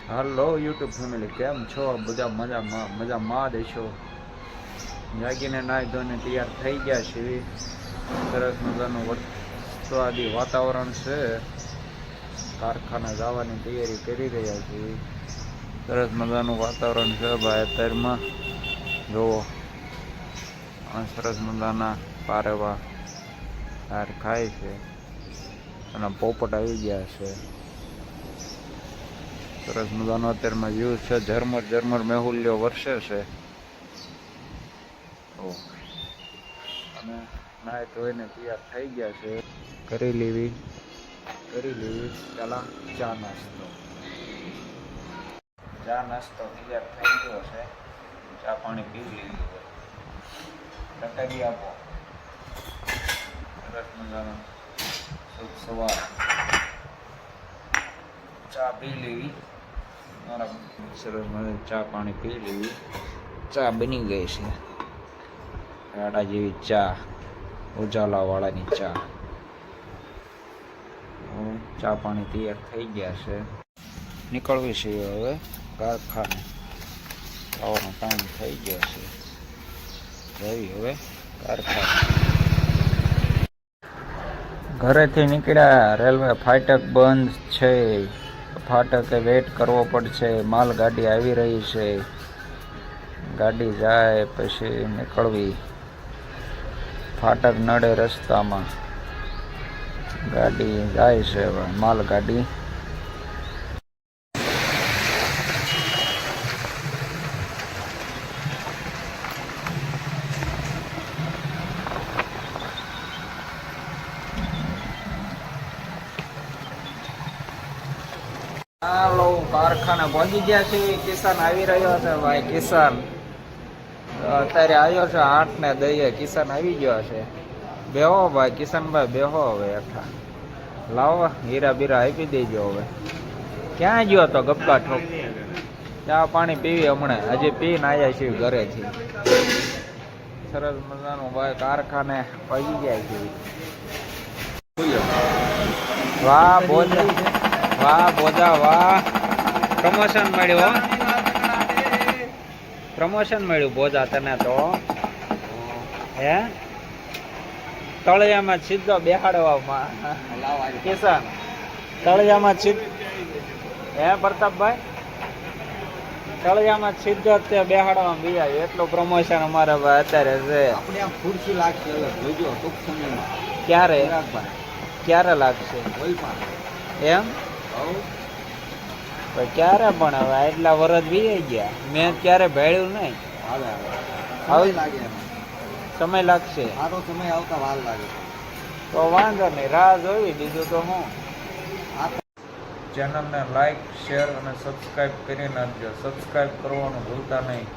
હાલો YouTube family, કેમ છો? બધા મજામાં દેશો. જાગીને નાહી ધોઈને તૈયાર થઈ ગયા છે. સરસ મજાનું વરસાદી વાતાવરણ છે. કારખાને જવાની તૈયારી કરી રહ્યા છીએ. સરસ મજાનું વાતાવરણ છે ભાઈ. અત્યારમાં જોવો સરસ મજાના પારેવા હાર ખાય છે અને પોપટ આવી ગયા છે. સરસ મજાનો અત્યારમાં વ્યૂ છે. ઝરમર મેહુલ્યો વરસે છે. અને નાય ધોઈને તૈયાર થઈ ગયા છે. કરી લેવી પેલા ચા નાસ્તો તૈયાર થઈ ગયો છે. ચા પાણી પી લેવી હોય ટકાવી આપો. સરસ મજાનો શુભ સવાર. ચા પી લેવી. સરસ મજાની ચા પાણી પી લેવી. ચા બની ગઈ છે. રાડા જેવી ચા, ઉજાલા વાળાની ચા. ચા પાણી તૈયાર થઈ ગયા છે. નીકળવી છે હવે કારખાને. આવવાનો ટાઈમ થઈ ગયો છે. જવી હવે કારખાને. ઘરેથી નીકળ્યા. રેલવે ફાટક બંધ છે. ફાટકે વેઇટ કરવો પડશે. માલગાડી આવી રહી છે. ગાડી જાય પછી નીકળવી. ફાટક નડે રસ્તામાં. ગાડી જાય છે હવે માલગાડી. હાલો કારખાને પહોંચી ગયા છે. કિસાન આવી રહ્યો છે ભાઈ. કિસાન અત્યારે આવ્યો છે 8 ને 10. કિસાન આવી ગયો છે. બેહો ભાઈ કિશનભાઈ, બેહો હવે હેઠા. લાવો હીરા બીરા આપી દેજો હવે. ક્યાં ગયો તો ગપ્પા ઠોક? ચા પાણી પીવી હમણાં. હજી પીને આવ્યા છીએ ઘરેથી. સરસ મજાનું ભાઈ કારખાને પહોંચી ગયા છે. વાહ બોજા વાહ. પ્રમોશન મળ્યું બોજા તને તો. હે તળિયામાં સીધો બેહાડવામાં કિસાન. તળિયામાં હે પ્રતાપભાઈ, તળિયામાં સીધો તે બેહાડવામાં બીજા. એટલું પ્રમોશન અમારે ભાઈ અત્યારે છે. ખુરશી લાગશે જોજો ટૂંક સમયમાં. ક્યારે લાગશે એમ? ક્યારે પણ હવે એટલા વર્ષ વીઈ ગયા. મેં ક્યારે ભેળ્યું નહીં. સમય લાગશે. સારો સમય આવતા વાર લાગે તો વાંધો નહીં, રાહ જોઈ. બીજું તો હું. ચેનલને લાઈક, શેર અને સબસ્ક્રાઈબ કરી નાખજો. સબસ્ક્રાઈબ કરવાનું ભૂલતા નહીં.